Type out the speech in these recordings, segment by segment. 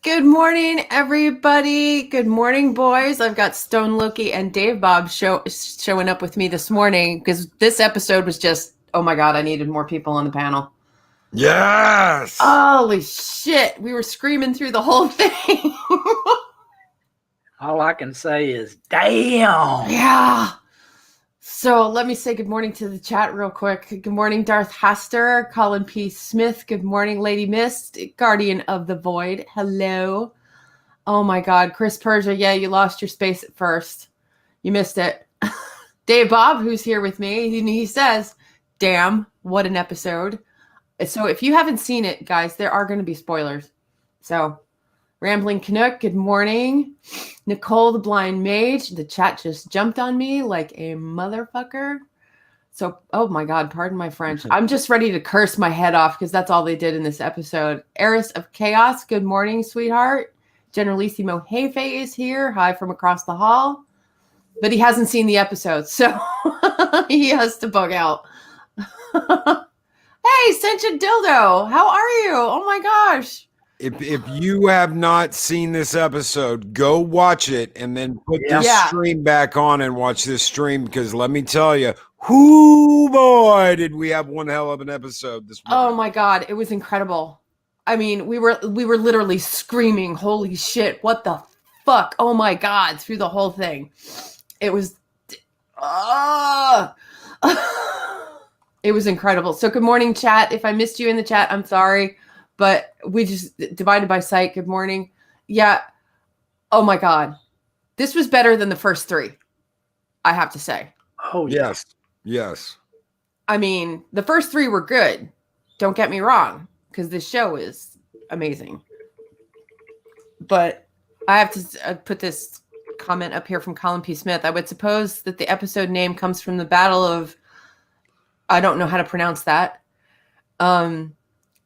Good morning, everybody. Good morning, boys. I've got Stone Loki and Dave Bob showing up with me this morning because this episode was just, oh my God, I needed more people on the panel. Yes! Holy shit. We were screaming through the whole thing. All I can say is, damn. Yeah. So let me say good morning to the chat real quick. Good morning, Darth Haster, Colin P. Smith. Good morning, Lady Mist, Guardian of the Void. Hello. Oh my God, Chris Persia. Yeah, you lost your space at first. You missed it. Dave Bob, who's here with me, he says, damn, what an episode. So if you haven't seen it, guys, there are going to be spoilers. So Rambling Canuck, good morning. Nicole the Blind Mage, the chat just jumped on me like a motherfucker. So, oh my God, pardon my French. I'm just ready to curse my head off because that's all they did in this episode. Eris of Chaos, good morning, sweetheart. Generalissimo Hefe is here. Hi from across the hall. But he hasn't seen the episode, so he has to bug out. Hey, Sentient Dildo, how are you? Oh my gosh. If you have not seen this episode, go watch it and then put this stream back on and watch this stream because let me tell you, boy, did we have one hell of an episode this morning. Oh my God, it was incredible. I mean, we were literally screaming, holy shit, what the fuck? Oh my God, through the whole thing. It was it was incredible. So good morning, chat. If I missed you in the chat, I'm sorry. But we just divided by sight. Good morning. Yeah. Oh my God. This was better than the first three, I have to say. Oh, yes. Yes. I mean, the first three were good. Don't get me wrong, because this show is amazing. But I have to put this comment up here from Colin P. Smith. I would suppose that the episode name comes from the Battle of, I don't know how to pronounce that.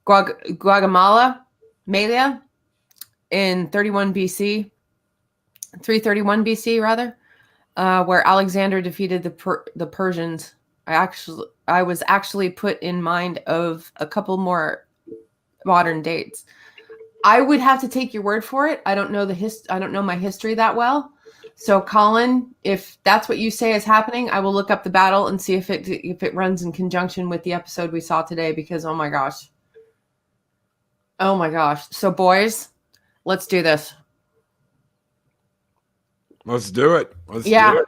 Gaugamela, Malia, in 331 BC rather, where Alexander defeated the Persians. I was actually put in mind of a couple more modern dates. I would have to take your word for it. I don't know I don't know my history that well. So Colin, if that's what you say is happening, I will look up the battle and see if it runs in conjunction with the episode we saw today because oh my gosh. Oh my gosh. So boys, let's do this. Let's do it. Let's do it.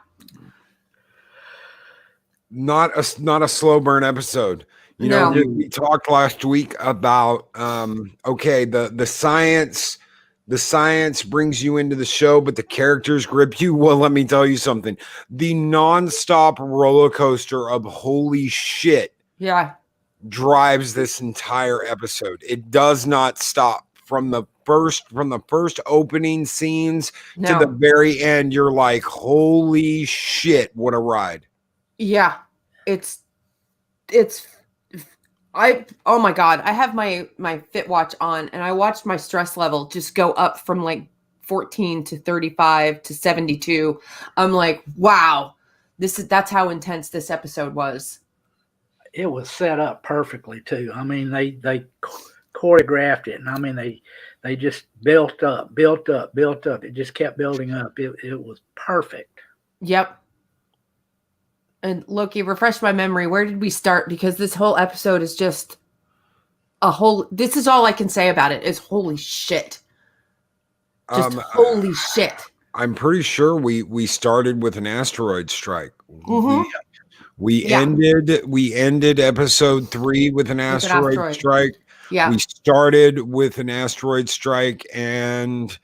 Not a slow burn episode. You know, we talked last week about the science brings you into the show, but the characters grip you. Well, let me tell you something. The nonstop roller coaster of holy shit. Yeah. Drives this entire episode. It does not stop from the first opening scenes to the very end. You're like, holy shit, what a ride. Yeah. Oh my God, I have my Fit Watch on and I watched my stress level just go up from like 14 to 35 to 72. I'm like, wow, that's how intense this episode was. It was set up perfectly too. I mean, they choreographed it, and I mean they just built up. It just kept building up. It was perfect. Yep. And Loki, refresh my memory. Where did we start? Because this whole episode is just this is all I can say about it is holy shit. Just holy shit. I'm pretty sure we started with an asteroid strike. Mm-hmm. We ended episode 3 with an asteroid strike. Yeah. We started with an asteroid strike and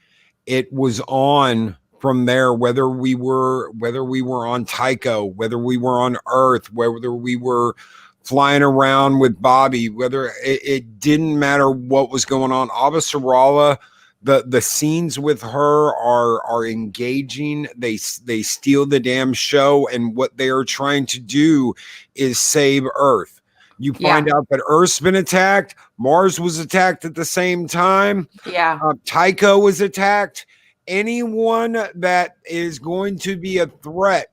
it was on from there, whether we were on Tycho, whether we were on Earth, whether we were flying around with Bobby, whether it didn't matter what was going on. Avasarala, the scenes with her are engaging. They steal the damn show, and what they are trying to do is save Earth. You find out that Earth's been attacked. Mars was attacked at the same time. Yeah. Tycho was attacked. Anyone that is going to be a threat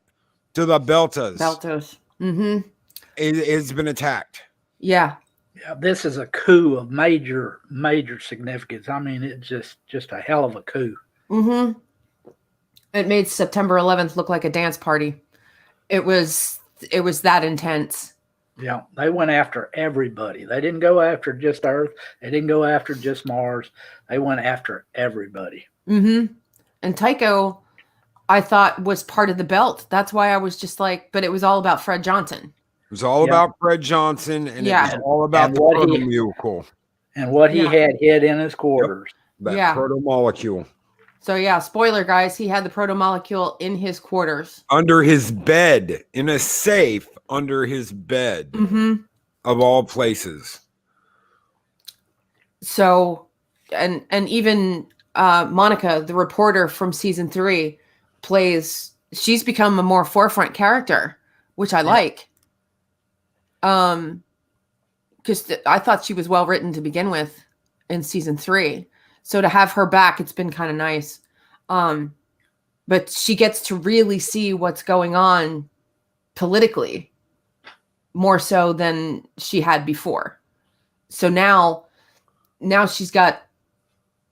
to the Beltas Mm-hmm. has been attacked. Yeah. Yeah, this is a coup of major significance. I mean, it's just a hell of a coup. Mm-hmm. It made September 11th look like a dance party. It was that intense. Yeah, they went after everybody. They didn't go after just Earth. They didn't go after just Mars. They went after everybody. Mm-hmm. And Tycho, I thought, was part of the belt. That's why I was just like, but it was all about Fred Johnson. It was all about Fred Johnson, and it was all about the Protomolecule. And what he had hid in his quarters. Yep. That Protomolecule. So yeah, spoiler guys, he had the Protomolecule in his quarters. Under his bed, in a safe under his bed, of all places. So, and even Monica, the reporter from season 3, she's become a more forefront character, which I like. Because I thought she was well written to begin with in season 3. So to have her back, it's been kind of nice. But she gets to really see what's going on politically more so than she had before. So now she's got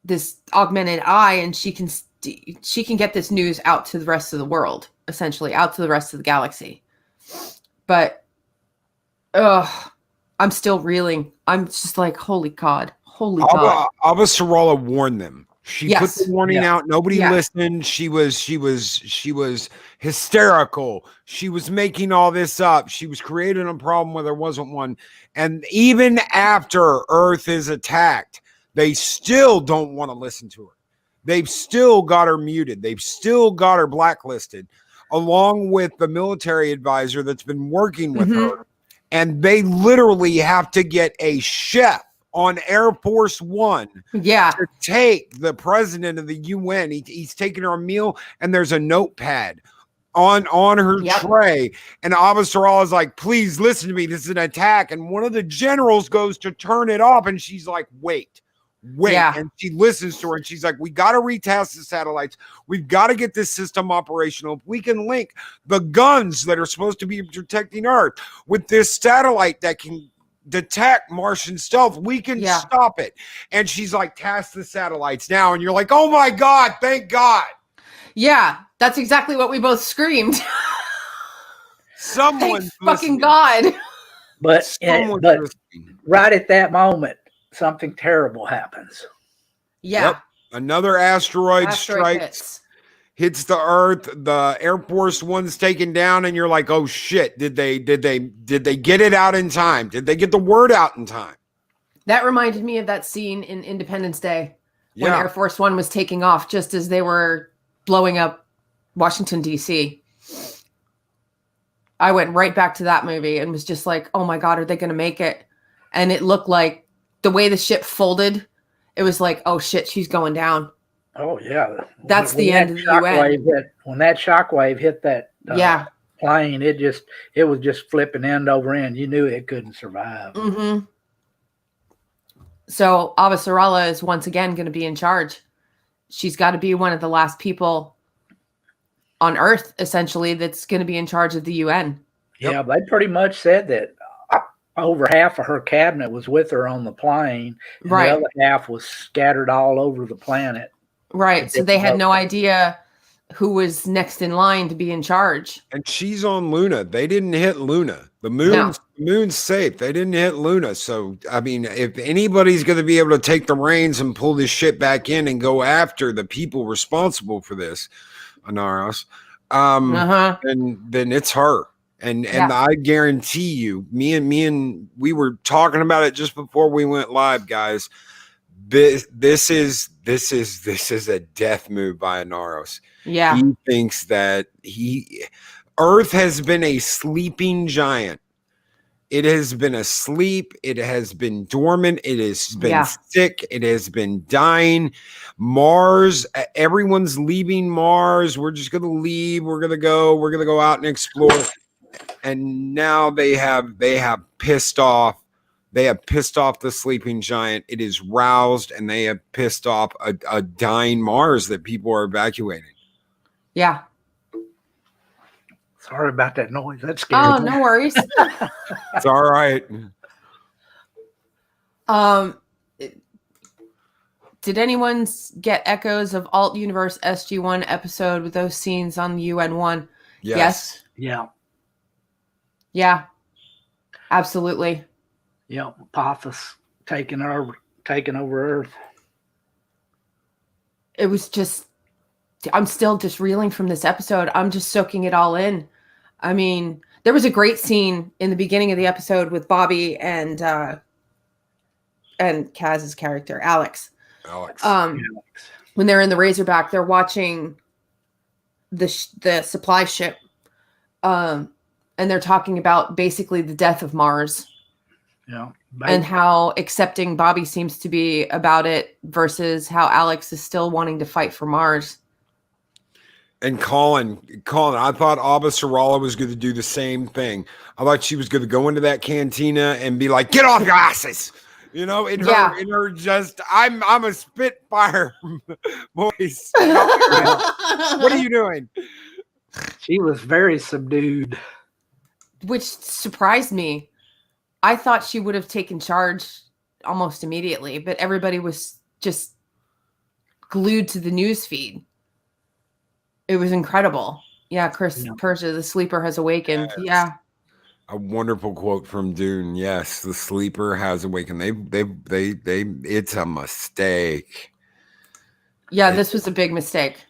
this augmented eye, and she can get this news out to the rest of the world, essentially out to the rest of the galaxy. But I'm still reeling. I'm just like, holy God. Avasarala warned them. She put the warning out. Nobody listened. She was hysterical. She was making all this up. She was creating a problem where there wasn't one. And even after Earth is attacked, they still don't want to listen to her. They've still got her muted. They've still got her blacklisted, along with the military advisor that's been working with her. And they literally have to get a chef on Air Force One to take the president of the UN. He's taking her a meal, and there's a notepad on her tray. And Avasarala is like, please listen to me. This is an attack. And one of the generals goes to turn it off, and she's like, wait. And she listens to her, and she's like, we got to retest the satellites. We've got to get this system operational. If we can link the guns that are supposed to be protecting Earth with this satellite that can detect Martian stealth, we can stop it. And she's like, task the satellites now. And you're like, oh my God, thank God. Yeah, that's exactly what we both screamed. Someone's fucking God. But right at that moment, something terrible happens. Another asteroid strikes, hits the Earth. The Air Force One's taken down, and you're like, oh shit, did they get it out in time? Did they get the word out in time? That reminded me of that scene in Independence Day when Air Force One was taking off just as they were blowing up Washington, D.C. I went right back to that movie and was just like, oh my God, are they going to make it? And it looked like the way the ship folded, it was like, oh shit, she's going down. Oh yeah, that's the end of the UN. When that shockwave hit that plane, it was just flipping end over end. You knew it couldn't survive. So Avasarala is once again going to be in charge. She's got to be one of the last people on Earth, essentially, that's going to be in charge of the UN. Yeah, they pretty much said that over half of her cabinet was with her on the plane. And the other half was scattered all over the planet. Right. So they had no idea who was next in line to be in charge. And she's on Luna. They didn't hit Luna. The moon's safe. They didn't hit Luna. So, I mean, if anybody's going to be able to take the reins and pull this shit back in and go after the people responsible for this, Anaros, then it's her. And I guarantee you, me and we were talking about it just before we went live, guys. This is a death move by Anaros. Yeah. He thinks that Earth has been a sleeping giant. It has been asleep. It has been dormant. It has been sick. It has been dying. Mars, everyone's leaving Mars. We're just going to leave. We're going to go out and explore. And now they have pissed off. They have pissed off the sleeping giant. It is roused, and they have pissed off a dying Mars that people are evacuating. Yeah. Sorry about that noise. That's scary. Oh, no worries. It's all right. Did anyone get echoes of Alt Universe SG1 episode with those scenes on the UN one? Yes. Yeah. Yeah. Absolutely. Yeah. Apophis taking over Earth. It was just, I'm still just reeling from this episode. I'm just soaking it all in. I mean, there was a great scene in the beginning of the episode with Bobby and Kaz's character, Alex. When they're in the Razorback, they're watching the supply ship, and they're talking about basically the death of Mars. Yeah. And how accepting Bobby seems to be about it versus how Alex is still wanting to fight for Mars. And Colin, I thought Abba Sarala was going to do the same thing. I thought she was going to go into that cantina and be like, "Get off your asses!" In her just, I'm a Spitfire voice. What are you doing? She was very subdued, which surprised me. I thought she would have taken charge almost immediately, but everybody was just glued to the news feed. It was incredible. Yeah, Chris Persia, the sleeper has awakened. Yes. Yeah. A wonderful quote from Dune. Yes, the sleeper has awakened. They it's a mistake. Yeah, this was a big mistake.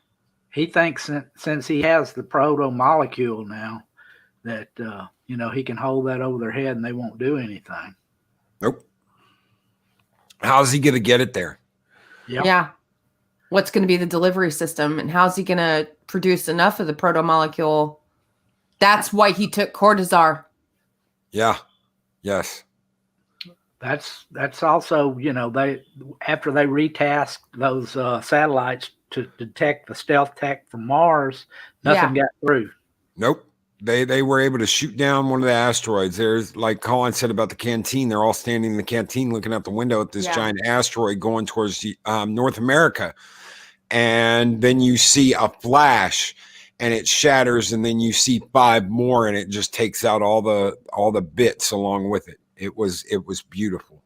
He thinks since he has the proto-molecule now that he can hold that over their head and they won't do anything. Nope. How's he going to get it there? Yep. Yeah. What's going to be the delivery system, and how's he going to produce enough of the proto-molecule? That's why he took Cortazar. Yeah. Yes. That's also, they after they retasked those satellites to detect the stealth tech from Mars, nothing got through. Nope. They were able to shoot down one of the asteroids. There's, like Colin said about the canteen, they're all standing in the canteen looking out the window at this giant asteroid going towards North America. And then you see a flash and it shatters, and then you see 5 more and it just takes out all the bits along with it. It was beautiful.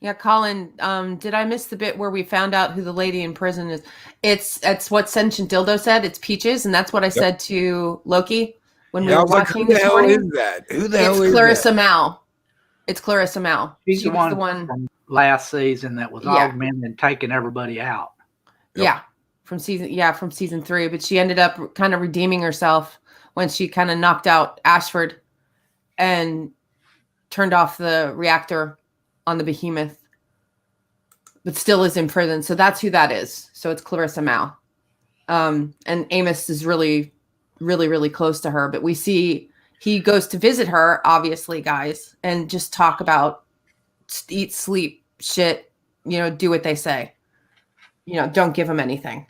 Yeah, Colin, did I miss the bit where we found out who the lady in prison is? It's what Sentient Dildo said. It's Peaches, and that's what I said to Loki when we were watching this morning. Who the hell is that? Who the hell is Clarissa that? Mal. It's Clarissa Mal. She's the one from last season that was augmented and taking everybody out. Yep. Yeah, from season 3. But she ended up kind of redeeming herself when she kind of knocked out Ashford and turned off the reactor on the Behemoth, but still is in prison. So that's who that is. So it's Clarissa Mal. And Amos is really, really, really close to her. But we see he goes to visit her, obviously, guys, and just talk about eat, sleep, shit, do what they say. Don't give them anything.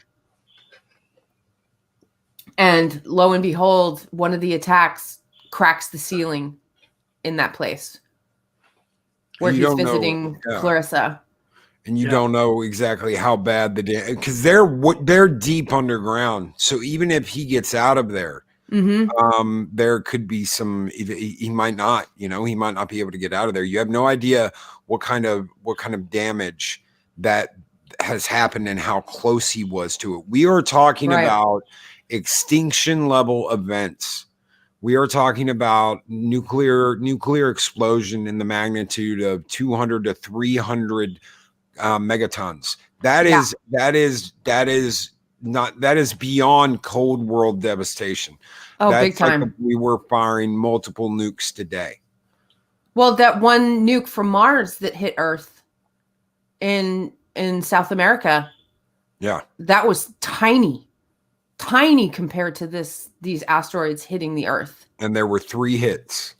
And lo and behold, one of the attacks cracks the ceiling in that place where he's visiting Clarissa. And you don't know exactly how bad because they're deep underground. So even if he gets out of there, there could be some. He might not. He might not be able to get out of there. You have no idea what kind of damage that has happened and how close he was to it. We are talking about extinction level events. We are talking about nuclear explosion in the magnitude of 200 to 300 megatons. That is beyond Cold War devastation. Oh, that's big time. Like we were firing multiple nukes today. Well, that one nuke from Mars that hit Earth in South America. Yeah. That was tiny compared to these asteroids hitting the Earth. And there were 3 hits.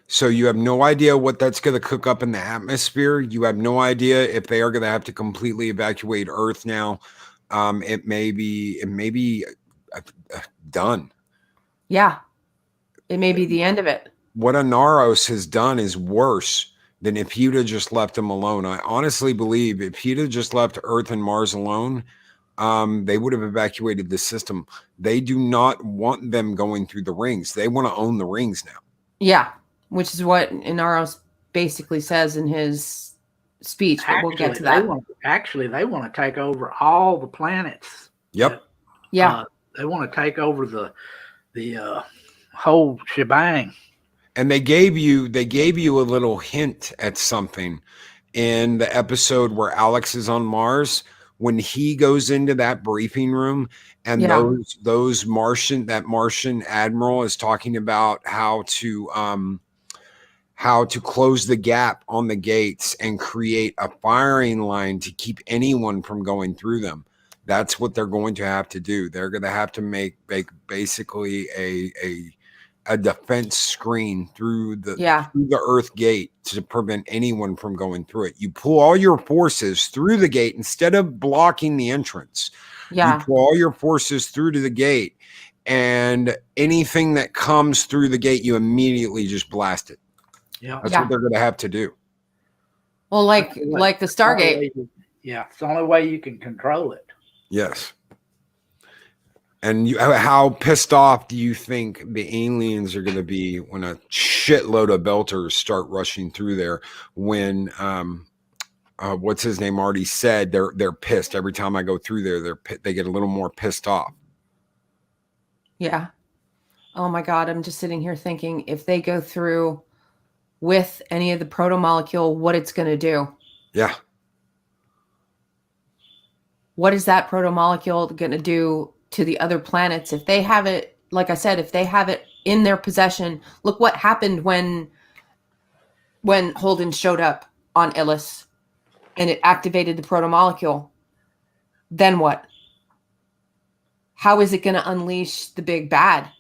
So you have no idea what that's going to cook up in the atmosphere. You have no idea if they are going to have to completely evacuate Earth now. It may be done. Yeah. It may be the end of it. What Anaros has done is worse than if he'd have just left them alone. I honestly believe if he'd have just left Earth and Mars alone, they would have evacuated the system. They do not want them going through the rings. They want to own the rings now. Yeah, which is what Inaros basically says in his speech, but we'll get to that. They want to take over all the planets. Yep. Yeah. They want to take over the whole shebang. And they gave you a little hint at something in the episode where Alex is on Mars, when he goes into that briefing room and those Martian admiral is talking about how to close the gap on the gates and create a firing line to keep anyone from going through them. That's what they're going to have to do. They're going to have to make basically a defense screen through the Earth gate to prevent anyone from going through it. You pull all your forces through the gate instead of blocking the entrance. Yeah. You pull all your forces through to the gate, and anything that comes through the gate, you immediately just blast it. Yeah. That's what they're going to have to do. Well, like the Stargate. It's the only way you can control it. Yes. And how pissed off do you think the aliens are going to be when a shitload of belters start rushing through there? When what's his name already said they're pissed every time I go through there. They get a little more pissed off. Yeah. Oh my God! I'm just sitting here thinking, if they go through with any of the protomolecule, what it's going to do. Yeah. What is that protomolecule going to do to the other planets? If they have it, like I said, if they have it in their possession, look what happened when Holden showed up on Illis and it activated the protomolecule. Then what? How is it going to unleash the big bad?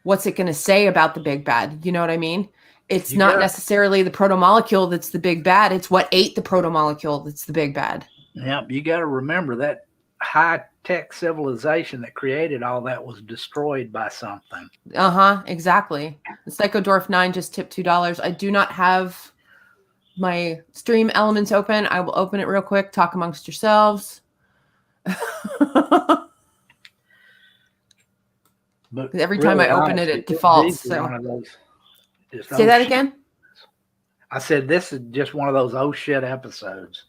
What's it going to say about the big bad? You know what I mean? It's not necessarily the protomolecule that's the big bad. It's what ate the protomolecule that's the big bad. Yeah, you got to remember that high-tech civilization that created all that was destroyed by something. Exactly. The Psychodorf 9 just tipped $2. I do not have my stream elements open. I will open it real quick. Talk amongst yourselves. But every time I open it defaults. So. Say that again? I said this is just one of those oh shit episodes.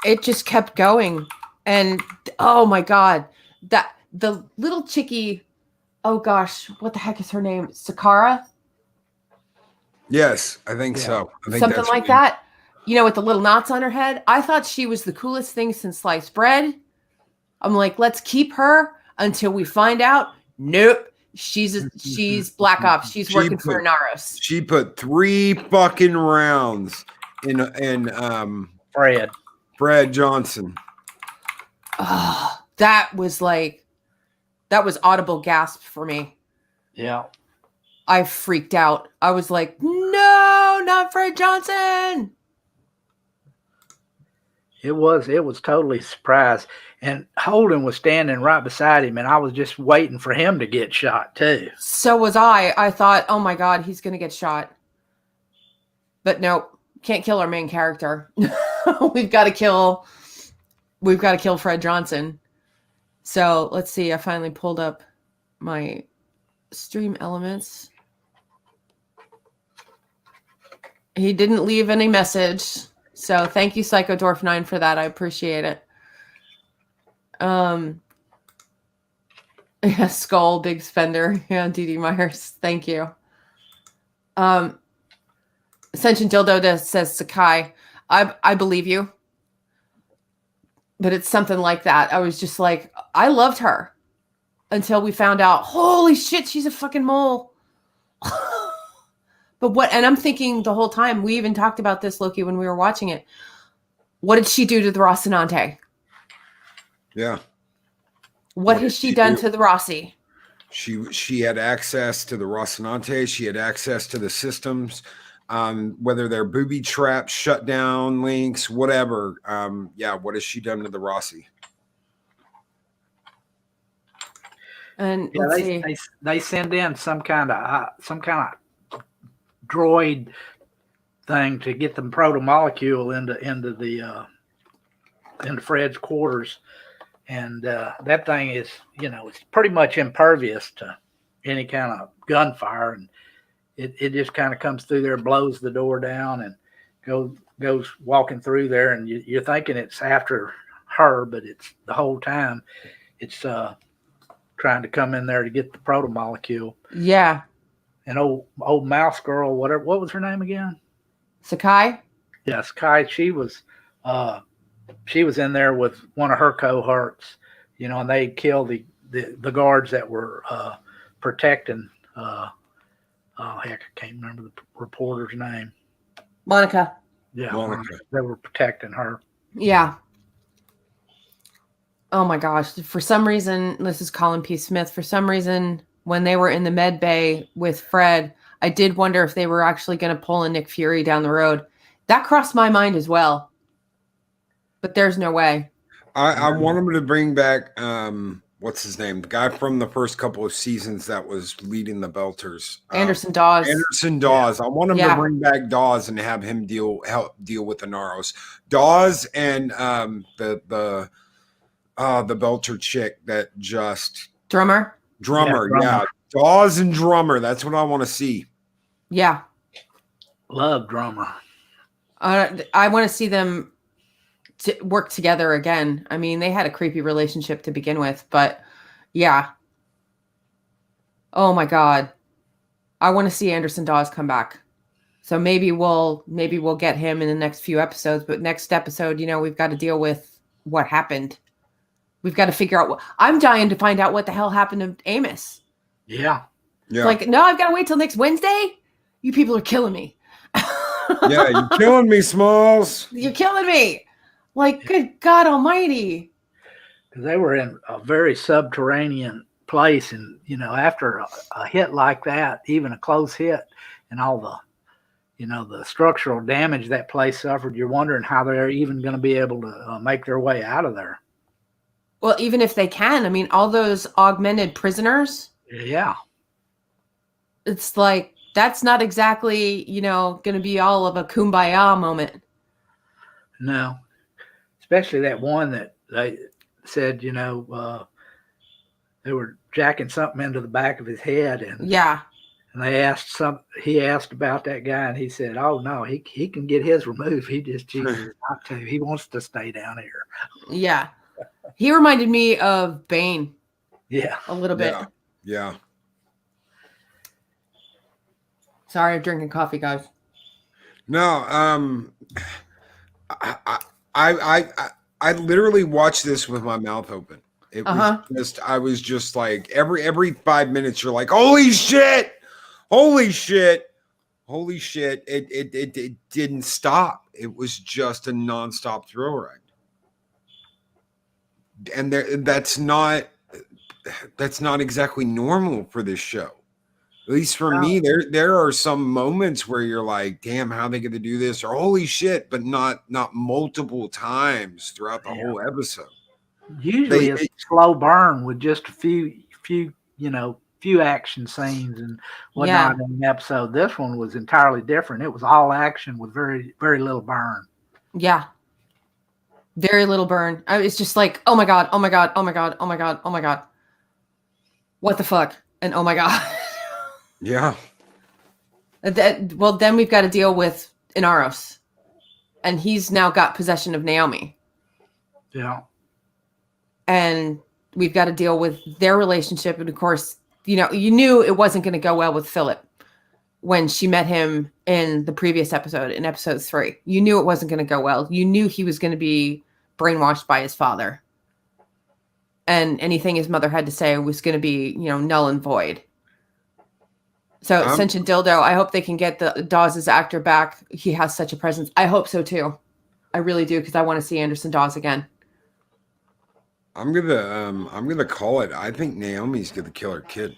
It just kept going. And oh my God, that the little chickie, oh gosh, what the heck is her name? Sakara? Yes, I think so. I think something like that. You know, with the little knots on her head. I thought she was the coolest thing since sliced bread. I'm like, let's keep her until we find out. Nope. She's Black Ops. She's working for Inaros. She put 3 fucking rounds in Fred Johnson. Oh, that was audible gasp for me. Yeah. I freaked out. I was like, no, not Fred Johnson. It was totally surprised. And Holden was standing right beside him, and I was just waiting for him to get shot too. So was I. I thought, oh my God, he's going to get shot. But nope, can't kill our main character. We've got to kill Fred Johnson. So let's see. I finally pulled up my stream elements. He didn't leave any message. So thank you, Psychodorf 9, for that. I appreciate it. Yeah, Skull, big spender. Yeah, DD Myers. Thank you. Ascension Dildo says Sakai. I believe you. But it's something like that. I was just like, I loved her until we found out, holy shit, she's a fucking mole. And I'm thinking the whole time, we even talked about this, Loki, when we were watching it. What did she do to the Rocinante? Yeah. What has she done to the Rossi? She had access to the Rocinante. She had access to the systems, whether they're booby traps, shutdown links, whatever. What has she done to the Rossi? And they send in some kind of droid thing to get the protomolecule into Fred's quarters, and that thing is, it's pretty much impervious to any kind of gunfire, and it just kind of comes through there, blows the door down, and goes walking through there, and you're thinking it's after her, but it's the whole time it's trying to come in there to get the protomolecule. Yeah. And old mouse girl, whatever, what was her name again? Sakai? Yes, Kai. She was in there with one of her cohorts, and they killed the guards that were protecting. Heck, I can't remember the reporter's name. Monica. Yeah, Monica. They were protecting her. Yeah. Oh my gosh. For some reason, this is Colin P. Smith. For some reason, when they were in the med bay with Fred, I did wonder if they were actually going to pull a Nick Fury down the road. That crossed my mind as well. But there's no way. I want him to bring back what's his name? The guy from the first couple of seasons that was leading the Belters. Anderson Dawes. Belters. Yeah. I want him to bring back Dawes and have him help deal with the Naros. Dawes and the Belter chick that just Drummer. Yeah. Dawes and Drummer. That's what I want to see. Yeah. Love Drummer. I want to see them work together again. I mean, they had a creepy relationship to begin with, but yeah. Oh my God. I want to see Anderson Dawes come back. So maybe we'll get him in the next few episodes, but next episode, we've got to deal with what happened. We've got to figure out I'm dying to find out what the hell happened to Amos. Yeah. Yeah. Like, no, I've got to wait till next Wednesday. You people are killing me. Yeah, you're killing me, Smalls. You're killing me. Like, good God Almighty. Because they were in a very subterranean place, and after a hit like that, even a close hit, and all the structural damage that place suffered, you're wondering how they're even going to be able to make their way out of there. Well, even if they can, I mean, all those augmented prisoners. Yeah. It's like, that's not exactly, going to be all of a kumbaya moment. No. Especially that one that they said, they were jacking something into the back of his head. And yeah. And he asked about that guy, and he said, "Oh no, he can get his removed. He just chooses not to. He wants to stay down here." Yeah. He reminded me of Bane. Yeah. A little bit. Yeah. Sorry, I'm drinking coffee, guys. No, I literally watched this with my mouth open. It was just, I was just like, every 5 minutes you're like, holy shit. It didn't stop. It was just a nonstop thrill ride. And that's not exactly normal for this show. At least for me, there are some moments where you're like, damn, how are they going to do this? Or holy shit, but not multiple times throughout the whole episode. Usually it's a slow burn with just a few action scenes and whatnot in the episode. This one was entirely different. It was all action with very, very little burn. Yeah. Very little burn. It's just like, oh my God. What the fuck? And oh my God. Yeah. Well, then we've got to deal with Inaros. And he's now got possession of Naomi. Yeah. And we've got to deal with their relationship. And of course, you knew it wasn't going to go well with Philip when she met him in the previous episode, in episode 3. You knew it wasn't going to go well. You knew he was going to be brainwashed by his father. And anything his mother had to say was going to be, null and void. So Sentient Dildo, I hope they can get the Dawes' actor back. He has such a presence. I hope so too. I really do, because I want to see Anderson Dawes again. I'm gonna call it. I think Naomi's gonna kill her kid.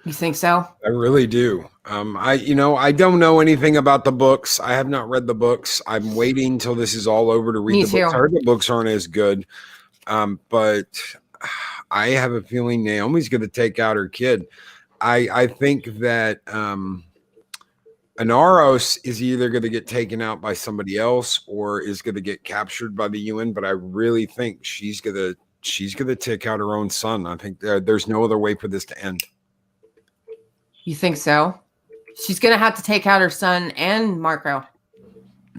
You think so? I really do. I don't know anything about the books. I have not read the books. I'm waiting till this is all over to read Me the too. books. I heard the books aren't as good. But I have a feeling Naomi's gonna take out her kid. I think that Inaros is either going to get taken out by somebody else or is going to get captured by the UN. But I really think she's going to take out her own son. I think there's no other way for this to end. You think so? She's going to have to take out her son and Marco.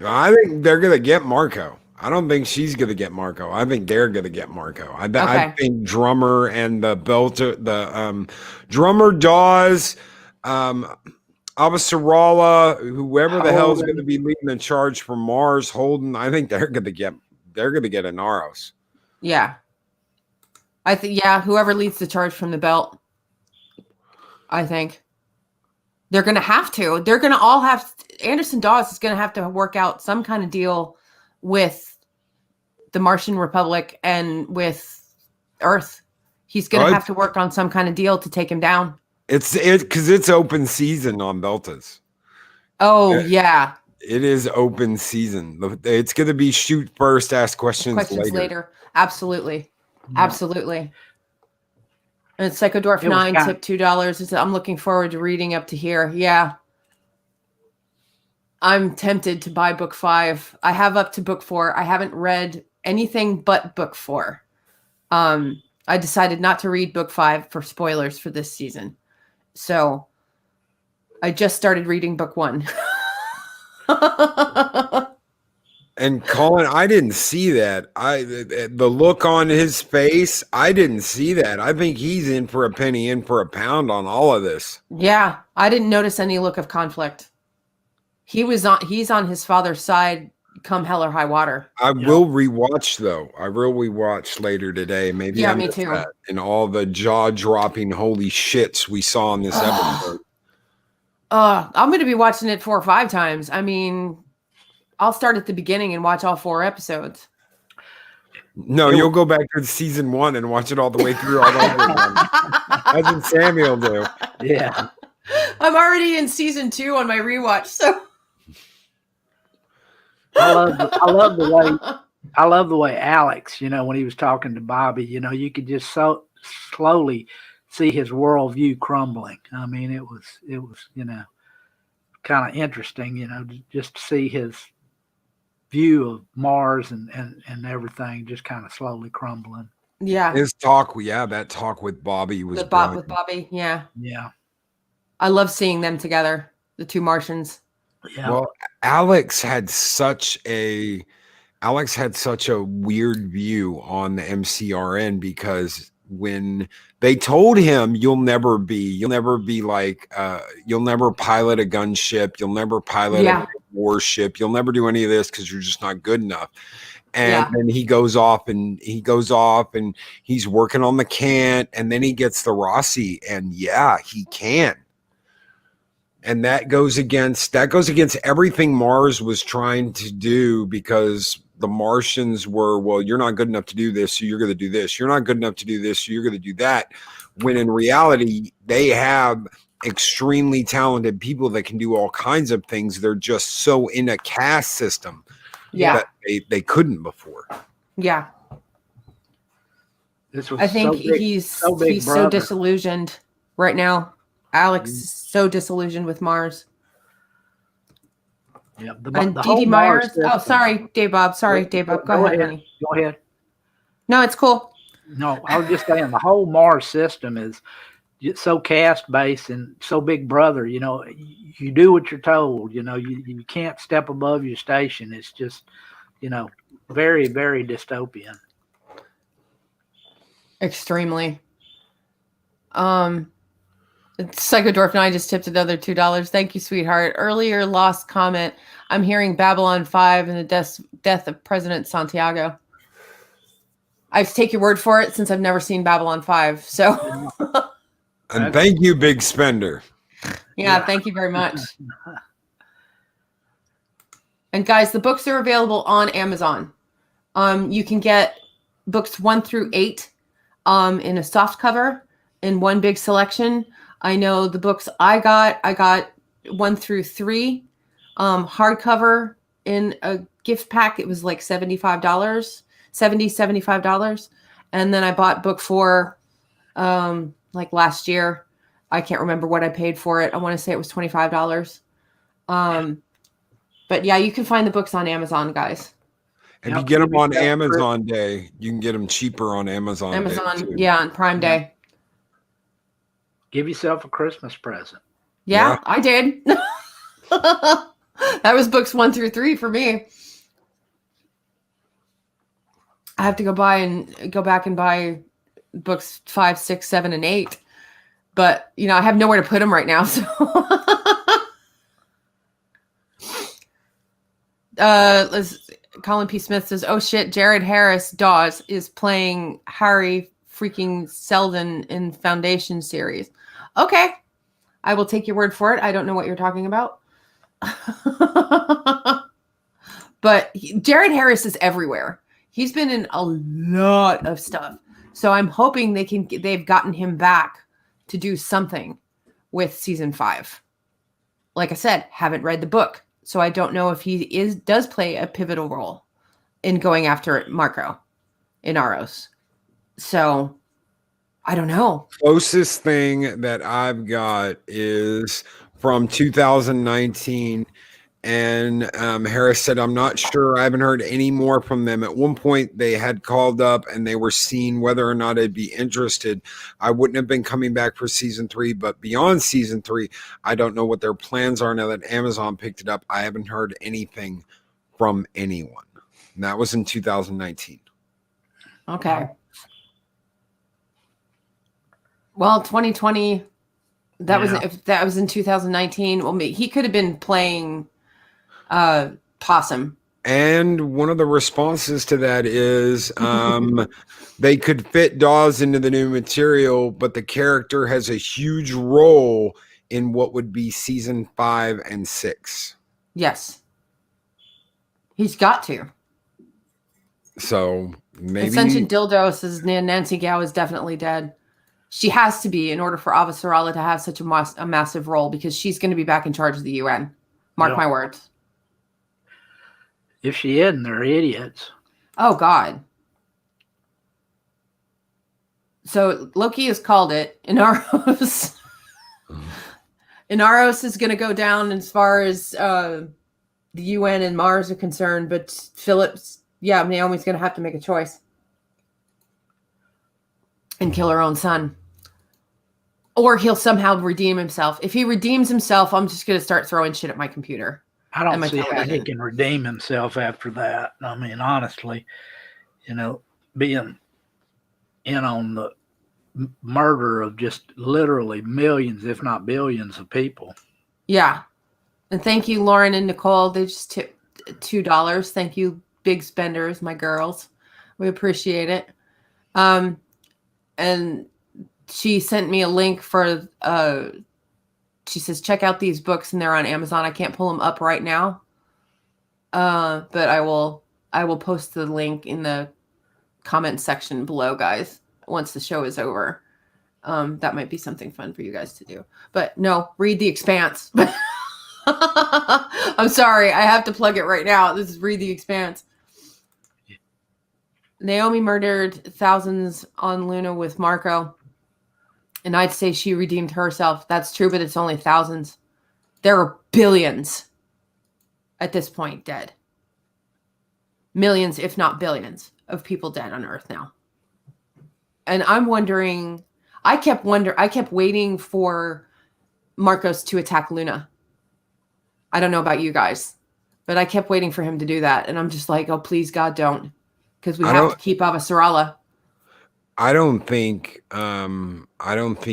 I think they're going to get Marco. I don't think she's going to get Marco. I think they're going to get Marco. I think Drummer and the Drummer, Dawes, Avasarala, whoever the hell is going to be leading the charge from Mars, Holden. I think they're going to get Inaros. Yeah. I think, whoever leads the charge from the belt, I think they're going to have to. They're going to all have. Anderson Dawes is going to have to work out some kind of deal with the Martian Republic and with Earth. He's going to have to work on some kind of deal to take him down. It's because it's open season on Beltas. Oh, yeah. It is open season. It's going to be shoot first, ask questions later. Absolutely. Yeah. Absolutely. And Psychodorf 9 tip $2. I'm looking forward to reading up to here. Yeah. I'm tempted to buy book 5. I have up to book 4. I haven't read anything but book 4. I decided not to read book 5 for spoilers for this season. So I just started reading book 1. And Colin, I didn't see that. The look on his face, I didn't see that. I think he's in for a penny, in for a pound on all of this. Yeah, I didn't notice any look of conflict. He's on his father's side come hell or high water. I will rewatch though. I will rewatch later today. Maybe me too. And all the jaw-dropping holy shits we saw in this episode. I'm going to be watching it 4 or 5 times. I mean, I'll start at the beginning and watch all 4 episodes. No, you'll go back to season 1 and watch it all the way through all over again. That's what Sammy will do. Yeah. I'm already in season 2 on my rewatch, so I love the way Alex, when he was talking to Bobby, you could just so slowly see his worldview crumbling. I mean, it was kind of interesting, just to see his view of Mars and everything just kind of slowly crumbling. Yeah. His talk, that talk with Bobby was with Bobby, yeah. Yeah. I love seeing them together, the 2 Martians. Yeah. Well, Alex had such a weird view on the MCRN because when they told him you'll never pilot a gunship, you'll never pilot a warship, you'll never do any of this because you're just not good enough. And then he goes off and he's working on the Kant, and then he gets the Rossi, and he can. And that goes against everything Mars was trying to do, because the Martians were, well, you're not good enough to do this, so you're going to do this. You're not good enough to do this, so you're going to do that. When in reality, they have extremely talented people that can do all kinds of things. They're just so in a caste system that they couldn't before. Yeah. I think he's so disillusioned right now. Alex is so disillusioned with Mars. Yeah, and Dee Myers. Oh, sorry, Dave Bob. Sorry, Dave Bob. Go ahead, honey. Go ahead. No, it's cool. No, I was just saying the whole Mars system is so caste based and so Big Brother. You do what you're told. You can't step above your station. It's just, very, very dystopian. Extremely. Psychodorf 9 just tipped another $2. Thank you, sweetheart. Earlier lost comment. I'm hearing Babylon 5 and the death of President Santiago. I have to take your word for it since I've never seen Babylon 5. So, and thank you, Big Spender. Yeah, thank you very much. And guys, the books are available on Amazon. You can get books 1 through 8 in a soft cover in one big selection. I know the books I got 1 through 3 hardcover in a gift pack. It was like $75. And then I bought book 4 like last year. I can't remember what I paid for it. I want to say it was $25. But yeah, you can find the books on Amazon, guys. If you get them on Amazon Day, you can get them cheaper on Amazon. On Prime Day. Give yourself a Christmas present. Yeah, I did. That was books 1 through 3 for me. I have to go back and buy books 5, 6, 7, and 8. But I have nowhere to put them right now. So, Colin P. Smith says, "Oh shit, Jared Harris Dawes is playing Harry freaking Seldon in Foundation series." Okay, I will take your word for it. I don't know what you're talking about. But Jared Harris is everywhere. He's been in a lot of stuff. So I'm hoping they've gotten him back to do something with season 5. Like I said, haven't read the book. So I don't know if he does play a pivotal role in going after Marco in Aros. So I don't know. Closest thing that I've got is from 2019. And Harris said, "I'm not sure. I haven't heard any more from them." At one point, they had called up and they were seeing whether or not I'd be interested. I wouldn't have been coming back for season 3, but beyond season 3, I don't know what their plans are now that Amazon picked it up. I haven't heard anything from anyone. And that was in 2019. Okay. Well, 2020, that was in 2019. Well, he could have been playing Possum. And one of the responses to that is they could fit Dawes into the new material, but the character has a huge role in what would be season 5 and 6. Yes. He's got to. So maybe Ascension Dildo says Nancy Gao is definitely dead. She has to be in order for Avasarala to have such a massive role, because she's going to be back in charge of the UN. Mark my words. If she isn't, they're idiots. Oh, God. So Loki has called it. Inaros. Inaros is going to go down as far as the UN and Mars are concerned, but Naomi's going to have to make a choice and kill her own son. Or he'll somehow redeem himself. If he redeems himself, I'm just going to start throwing shit at my computer. I don't see how he can redeem himself after that. I mean, honestly, being in on the murder of just literally millions, if not billions of people. Yeah. And thank you, Lauren and Nicole. They just tipped $2. Thank you, big spenders, my girls. We appreciate it. And she sent me a link for, she says, check out these books, and they're on Amazon. I can't pull them up right now. But I will post the link in the comment section below, guys, once the show is over. That might be something fun for you guys to do. But no, read The Expanse. I'm sorry. I have to plug it right now. This is Read The Expanse. Yeah. Naomi murdered thousands on Luna with Marco. And I'd say she redeemed herself. That's true, but it's only thousands. There are billions at this point dead. Millions, if not billions, of people dead on Earth now. And I'm wondering, I kept waiting for Marcos to attack Luna. I don't know about you guys, but I kept waiting for him to do that. And I'm just like, oh, please, God, don't. Because we have to keep Avasarala. I don't think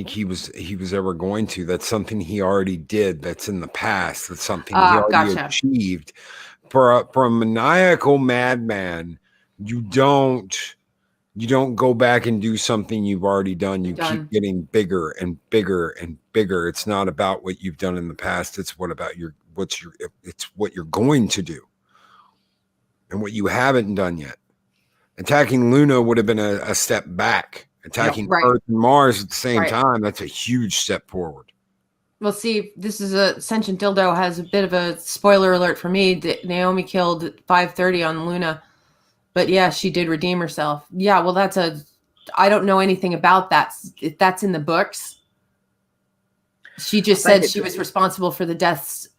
he was ever going to. That's something he already did. That's in the past. That's something he already achieved. For a maniacal madman, you don't go back and do something you've already done. You keep getting bigger and bigger and bigger. It's not about what you've done in the past. It's what you're going to do and what you haven't done yet. Attacking Luna would have been a step back. Attacking Earth and Mars at the same time, that's a huge step forward. Well, see, this is Ascension Dildo has a bit of a spoiler alert for me. Naomi killed at 5:30 on Luna. But yeah, she did redeem herself. Yeah, well, I don't know anything about that. If that's in the books. She just said she was responsible for the deaths,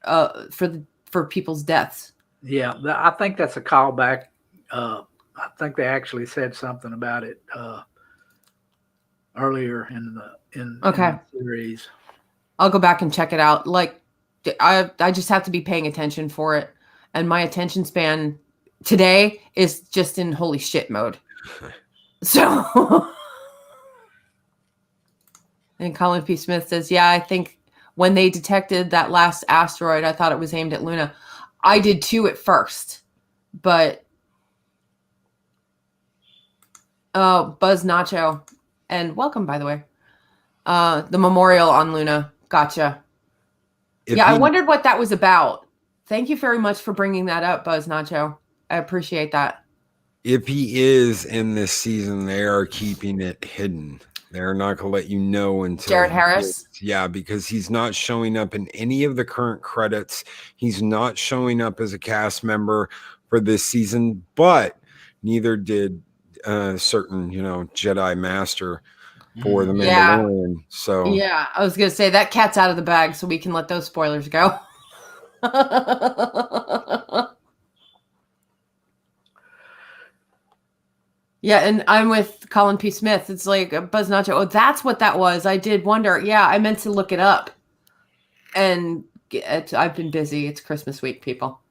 for people's deaths. Yeah, I think that's a callback. I think they actually said something about it earlier in the series. I'll go back and check it out. Like, I just have to be paying attention for it. And my attention span today is just in holy shit mode. So, and Colin P. Smith says, yeah, I think when they detected that last asteroid, I thought it was aimed at Luna. I did too at first, but Buzz Nacho, and welcome, by the way. The memorial on Luna. Gotcha. I wondered what that was about. Thank you very much for bringing that up, Buzz Nacho. I appreciate that. If he is in this season, they are keeping it hidden. They're not going to let you know until Jared Harris. Yeah, because he's not showing up in any of the current credits. He's not showing up as a cast member for this season, but neither did certain, Jedi Master for the Mandalorian. So yeah, I was gonna say that cat's out of the bag, so we can let those spoilers go. Yeah, and I'm with Colin P. Smith. It's like Buzz Nacho. Oh, that's what that was. I did wonder. Yeah, I meant to look it up. And I've been busy. It's Christmas week, people.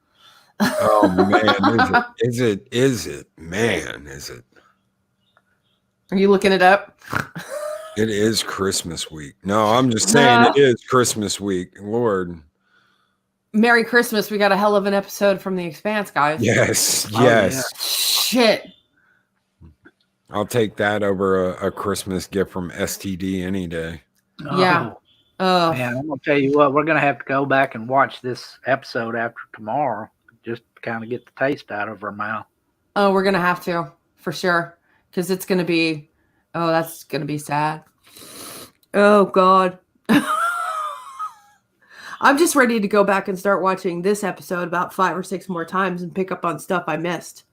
Oh, man. Is it? Man, is it? Are you looking it up? It is Christmas week. No, I'm just saying it is Christmas week. Lord. Merry Christmas. We got a hell of an episode from The Expanse, guys. Yes. Yeah. Shit. I'll take that over a Christmas gift from STD any day. Yeah. Oh, man, I'm going to tell you what, we're going to have to go back and watch this episode after tomorrow, just to kind of get the taste out of our mouth. Oh, we're going to have to, for sure. Because it's going to be, that's going to be sad. Oh, God. I'm just ready to go back and start watching this episode about 5 or 6 more times and pick up on stuff I missed.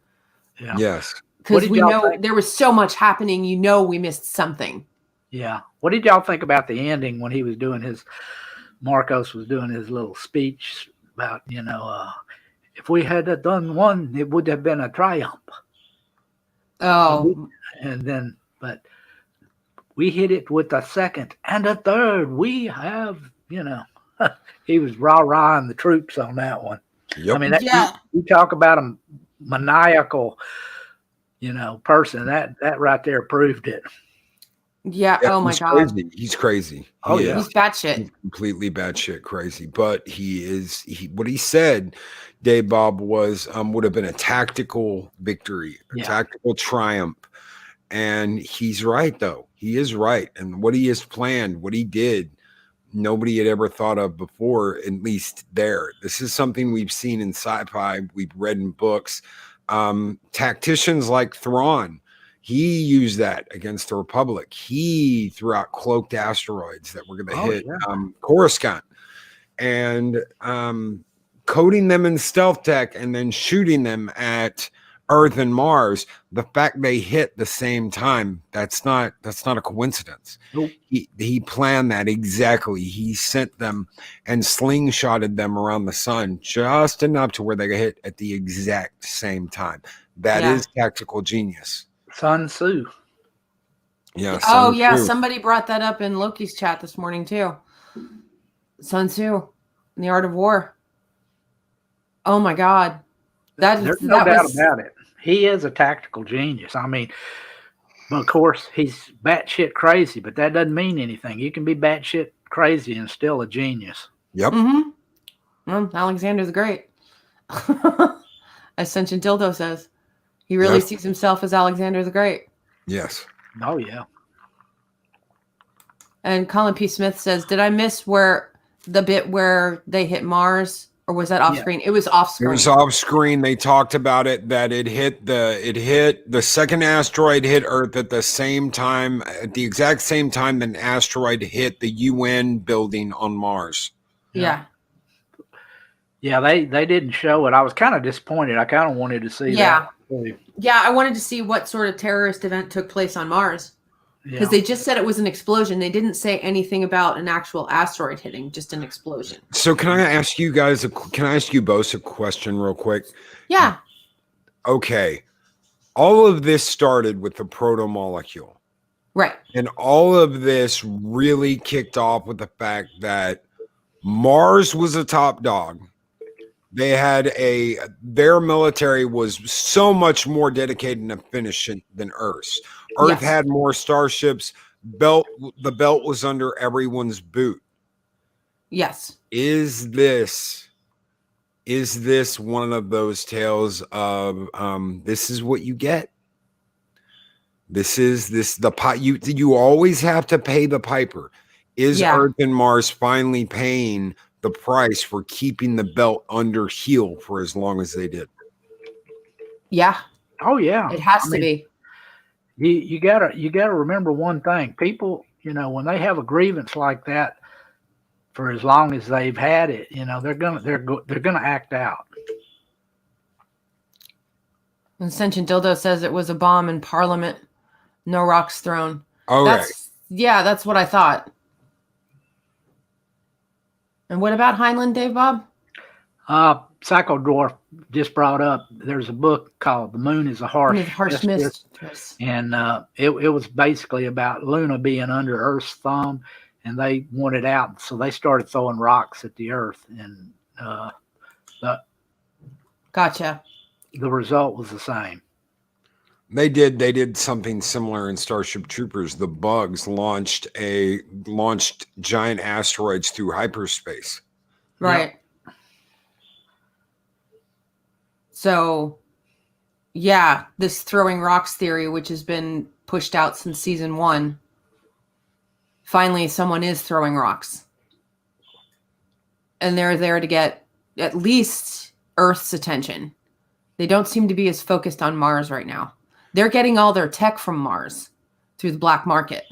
Yeah. Yes. Because we know there was so much happening, we missed something. Yeah. What did y'all think about the ending when he was doing Marcos was doing his little speech about, if we had done one, it would have been a triumph. Oh. But we hit it with a second and a third. We have, he was rah-rahing the troops on that one. Yep. I mean, you talk about a maniacal, person, that right there proved it. Yeah. Oh my God. Crazy. He's crazy. He's batshit. He's completely batshit crazy. But what he said, Dave Bob, was would have been a tactical victory, a tactical triumph. And he's right, though. He is right. And what he has planned, what he did, nobody had ever thought of before, at least there. This is something we've seen in sci-fi, we've read in books. Tacticians like Thrawn, he used that against the Republic. He threw out cloaked asteroids that were going to hit Coruscant, and coating them in stealth tech and then shooting them at Earth and Mars. The fact they hit the same time, that's not a coincidence. Nope. He planned that exactly. He sent them and slingshotted them around the sun just enough to where they hit at the exact same time. That is tactical genius. Sun Tzu. Yeah. Somebody brought that up in Loki's chat this morning too. Sun Tzu, in The Art of War. Oh my God. There's no doubt about it. He is a tactical genius. I mean, of course, he's batshit crazy, but that doesn't mean anything. You can be batshit crazy and still a genius. Yep. Mm-hmm. Well, Alexander the Great. Ascension Dildo says he really sees himself as Alexander the Great. Yes. Oh, yeah. And Colin P. Smith says, did I miss the bit where they hit Mars? Or was that off screen? It was off screen. It was off screen. They talked about it, that it hit the second asteroid hit Earth at the same time, at the exact same time an asteroid hit the UN building on Mars. Yeah. Yeah, they didn't show it. I was kind of disappointed. I kind of wanted to see that. Yeah, I wanted to see what sort of terrorist event took place on Mars. Because they just said it was an explosion. They didn't say anything about an actual asteroid hitting, just an explosion. So can I ask you both a question real quick? Yeah. Okay. All of this started with the Protomolecule. Right. And all of this really kicked off with the fact that Mars was a top dog. They had their military was so much more dedicated and efficient than Earth's. Earth Yes. had more starships. The belt was under everyone's boot. Yes. Is this one of those tales of this is what you get? You always have to pay the piper. Is Earth and Mars finally paying the price for keeping the belt under heel for as long as they did? Yeah. Oh yeah. It has to be. You gotta remember one thing. People, when they have a grievance like that for as long as they've had it, they're gonna act out. And Sentient Dildo says it was a bomb in Parliament. No rocks thrown. Okay. That's what I thought. And what about Heinlein, Dave Bob? Psychodwarf just brought up, there's a book called The Moon is a Harsh Mistress. And it was basically about Luna being under Earth's thumb, and they wanted out, so they started throwing rocks at the Earth, and Gotcha. The result was the same. They did something similar in Starship Troopers. The Bugs launched giant asteroids through hyperspace. Right. Yep. So, yeah, this throwing rocks theory, which has been pushed out since season 1, finally someone is throwing rocks. And they're there to get at least Earth's attention. They don't seem to be as focused on Mars right now. They're getting all their tech from Mars through the black market.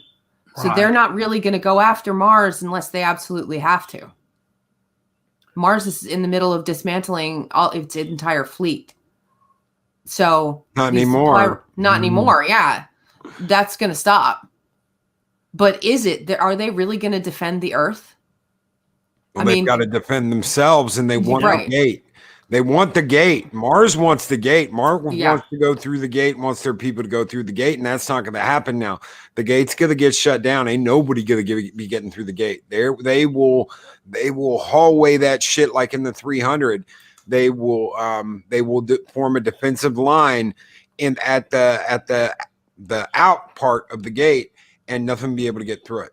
So they're not really going to go after Mars unless they absolutely have to. Mars is in the middle of dismantling its entire fleet. So not anymore. Not anymore. Yeah. That's going to stop. But are they really going to defend the Earth? Well, they've got to defend themselves, and they want the gate. They want the gate. Mars wants the gate. Mars wants to go through the gate, wants their people to go through the gate, and that's not going to happen now. The gate's going to get shut down. Ain't nobody going to be getting through the gate. They will hallway that shit like in the 300. They will form a defensive line at the out part of the gate, and nothing be able to get through it.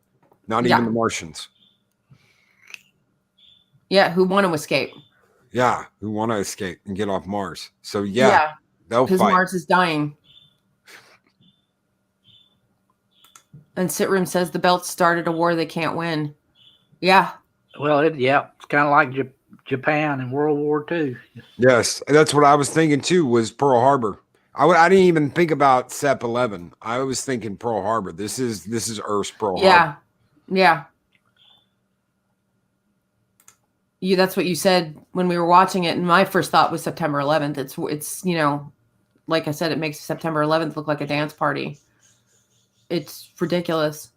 Not even the Martians. Yeah, who want to escape. Yeah, who want to escape and get off Mars. So they'll fight. Because Mars is dying. And Sitroom says the belt started a war they can't win. Yeah. Well, it's kind of like Japan in World War II. Yes, that's what I was thinking too, was Pearl Harbor. I didn't even think about SEP 11. I was thinking Pearl Harbor. This is Earth's Pearl Harbor. Yeah. That's what you said when we were watching it, and my first thought was September 11th. It's like I said, it makes September 11th look like a dance party. It's ridiculous.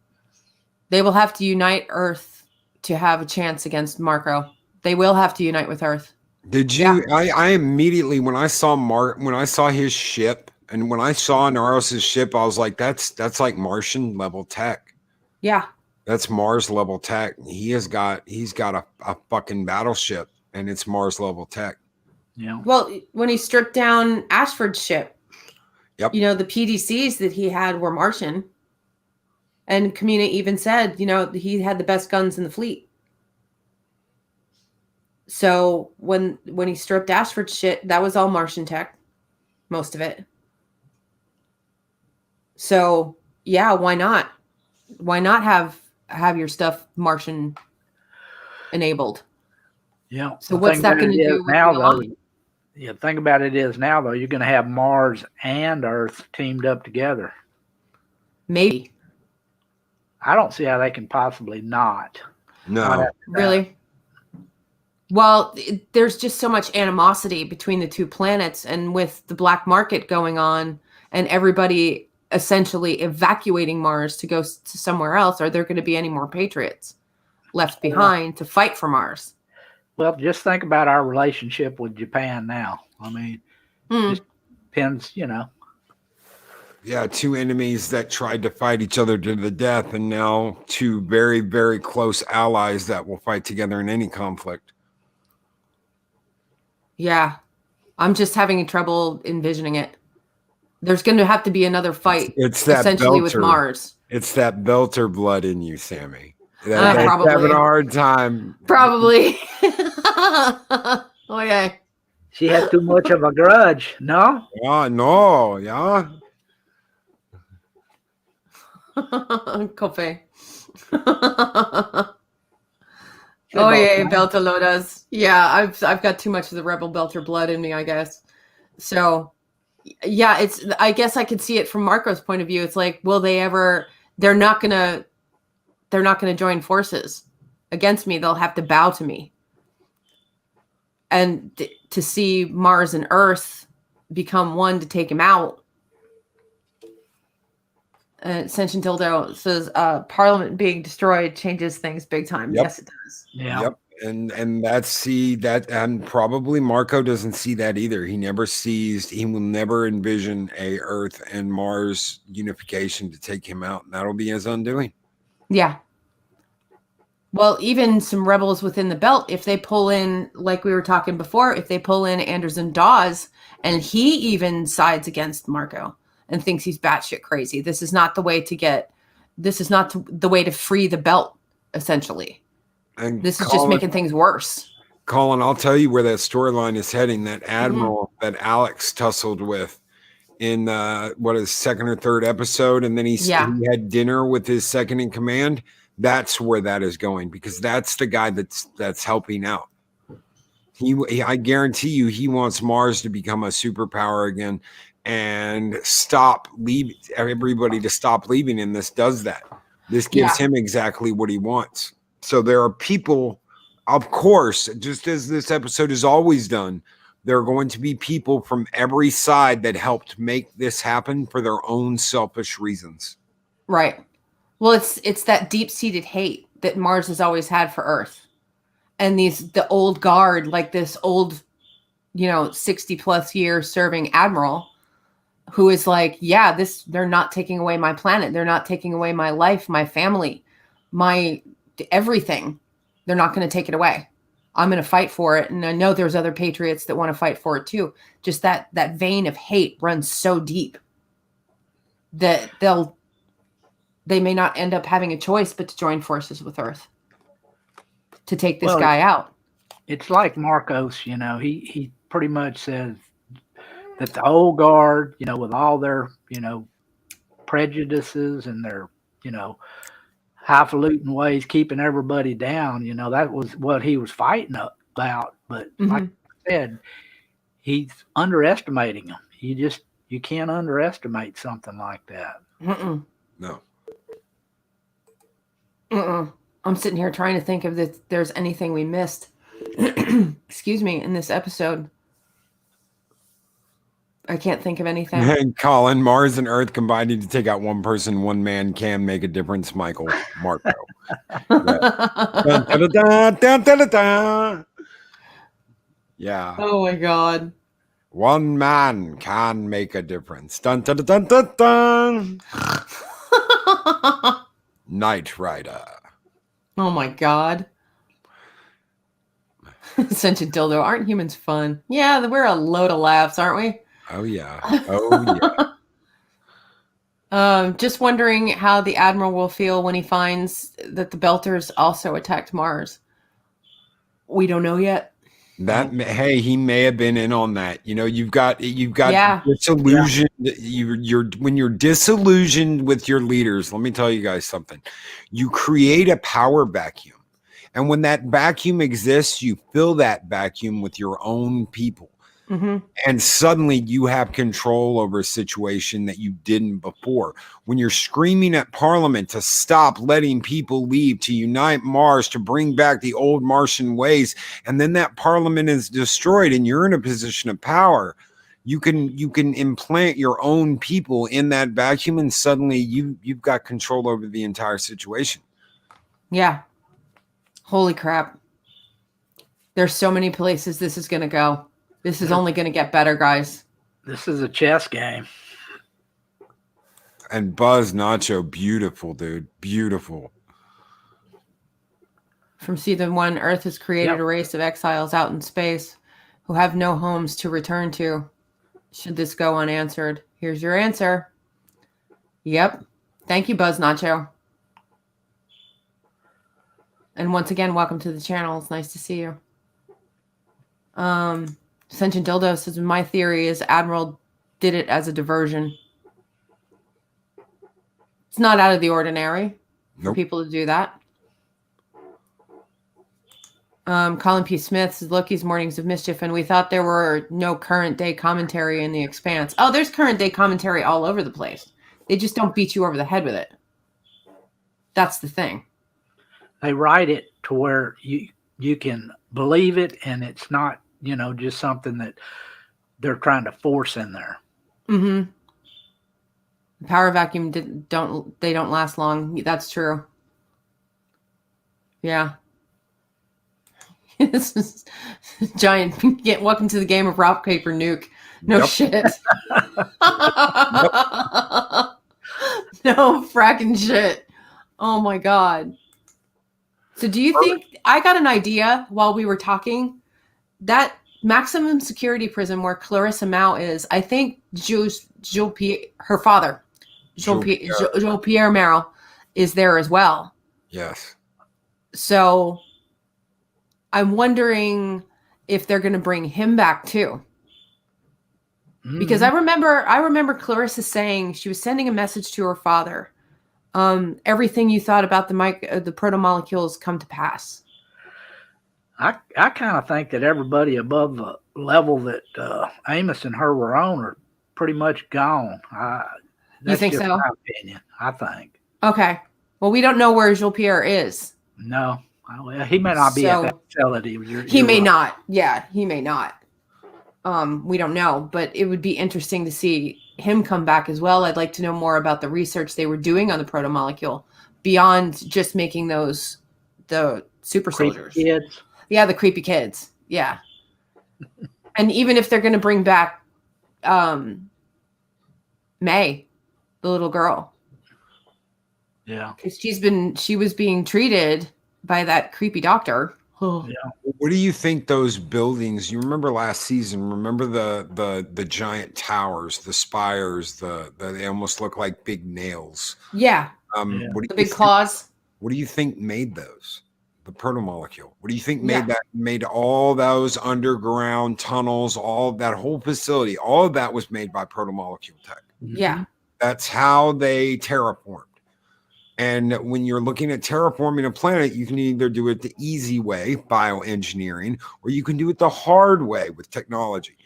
They will have to unite Earth to have a chance against Marco. They will have to unite with Earth. Did you? Yeah. I immediately, when I saw his ship, and when I saw Naros's ship, I was like, that's like Martian level tech. Yeah. That's Mars level tech. He's got a fucking battleship, and it's Mars level tech. Yeah. Well, when he stripped down Ashford's ship, the PDCs that he had were Martian. And Kamina even said, he had the best guns in the fleet. So when he stripped Ashford's shit, that was all Martian tech, most of it. So yeah, why not? Why not have your stuff Martian enabled? Yeah. So what's that going to do now, though? Yeah, the thing about it is now, though, you're going to have Mars and Earth teamed up together. Maybe. I don't see how they can possibly not. No. Really? Well, there's just so much animosity between the two planets, and with the black market going on and everybody essentially evacuating Mars to go to somewhere else, are there going to be any more patriots left behind to fight for Mars? Well, just think about our relationship with Japan now. I mean, just depends, Yeah, two enemies that tried to fight each other to the death, and now two very, very close allies that will fight together in any conflict. Yeah. I'm just having trouble envisioning it. There's going to have to be another fight, It's that essentially, with Belter. Mars. It's that Belter blood in you, Sammy. That's Probably. having a hard time. Probably. Oh, yeah. She has too much of a grudge, no? Yeah, no, yeah. Coffee. Oh yeah, Beltalodas. Yeah, I've got too much of the rebel belter blood in me, I guess. So yeah, I guess I could see it from Marco's point of view. It's like, will they ever, they're not gonna join forces against me. They'll have to bow to me. And to see Mars and Earth become one to take him out. Sentient Dildo says Parliament being destroyed changes things big time. Yep. Yes, it does. Yeah. Yep. And and probably Marco doesn't see that either. He will never envision a Earth and Mars unification to take him out, and that'll be his undoing. Yeah. Well, even some rebels within the belt, if they pull in, like we were talking before, if they pull in Anders and Dawes, and he even sides against Marco and thinks he's batshit crazy. This is not the way the way to free the belt, essentially. And this is just making things worse. Colin, I'll tell you where that storyline is heading. That admiral that Alex tussled with in second or third episode, and then he had dinner with his second in command. That's where that is going, because that's the guy that's helping out. I guarantee you, he wants Mars to become a superpower again and everybody to stop leaving. And this does that. This gives him exactly what he wants. So there are people, of course, just as this episode has always done, there are going to be people from every side that helped make this happen for their own selfish reasons. Right. Well, it's that deep-seated hate that Mars has always had for Earth. And the old guard, like this old, 60 plus year serving admiral who is like, yeah, they're not taking away my planet. They're not taking away my life, my family, my everything. They're not going to take it away. I'm going to fight for it. And I know there's other patriots that want to fight for it too. Just that vein of hate runs so deep that they may not end up having a choice but to join forces with Earth to take this guy out. It's like Marcos, he pretty much says that the old guard, with all their, prejudices and their, highfalutin ways, keeping everybody down, that was what he was fighting about. But like I said, he's underestimating them. You can't underestimate something like that. No. I'm sitting here trying to think if there's anything we missed. Excuse me, in this episode. I can't think of anything. And Colin, Mars and Earth combining to take out one person, one man can make a difference. Marco. Yeah. Oh my God. One man can make a difference. Dun, dun, dun, dun, dun. Knight Rider. Oh my God. Sentient Dildo. Aren't humans fun? Yeah, we're a load of laughs, aren't we? Oh yeah. Oh yeah. Just wondering how the Admiral will feel when he finds that the Belters also attacked Mars. We don't know yet. Hey, he may have been in on that. You've got disillusioned. When you're disillusioned with your leaders, let me tell you guys something. You create a power vacuum. And when that vacuum exists, you fill that vacuum with your own people. Mm-hmm. And suddenly you have control over a situation that you didn't before. When you're screaming at Parliament to stop letting people leave, to unite Mars, to bring back the old Martian ways, and then that Parliament is destroyed and you're in a position of power, you can implant your own people in that vacuum, and suddenly you've got control over the entire situation. Yeah. Holy crap. There's so many places this is going to go. This is only going to get better, guys. This is a chess game. And Buzz Nacho, beautiful, dude. Beautiful. From season 1, Earth has created a race of exiles out in space who have no homes to return to. Should this go unanswered? Here's your answer. Yep. Thank you, Buzz Nacho. And once again, welcome to the channel. It's nice to see you. Sentient Dildo says, my theory is Admiral did it as a diversion. It's not out of the ordinary for people to do that. Colin P. Smith says, Loki's Mornings of Mischief, and we thought there were no current day commentary in The Expanse. Oh, there's current day commentary all over the place. They just don't beat you over the head with it. That's the thing. They write it to where you can believe it, and it's not, just something that they're trying to force in there. Mm-hmm. The power vacuum don't last long. That's true. Yeah. This is giant. Welcome to the game of rock, paper, nuke. No shit. No fracking shit. Oh my God. So do you think, I got an idea while we were talking, that maximum security prison where Clarissa Mao is, I think her father, Jean-Pierre Merrill, is there as well. Yes. So I'm wondering if they're going to bring him back too. Because I remember Clarissa saying, she was sending a message to her father. Everything you thought about the protomolecules come to pass. I kind of think that everybody above the level that Amos and her were on are pretty much gone. You think so? My opinion, I think. Okay. Well, we don't know where Jean-Pierre is. No. He may not be at that facility. He may not. Yeah, he may not. We don't know, but it would be interesting to see him come back as well. I'd like to know more about the research they were doing on the protomolecule beyond just making the super soldiers. Kids. Yeah, the creepy kids. Yeah. And even if they're going to bring back May, the little girl. Yeah. Because she was being treated by that creepy doctor. Yeah. What do you think those buildings, you remember last season, remember the giant towers, the spires, they almost look like big nails. Yeah. What the big claws. What do you think made those? The protomolecule. What do you think made all those underground tunnels, all that whole facility, all of that was made by protomolecule tech. Yeah. That's how they terraformed. And when you're looking at terraforming a planet, you can either do it the easy way, bioengineering, or you can do it the hard way with technology.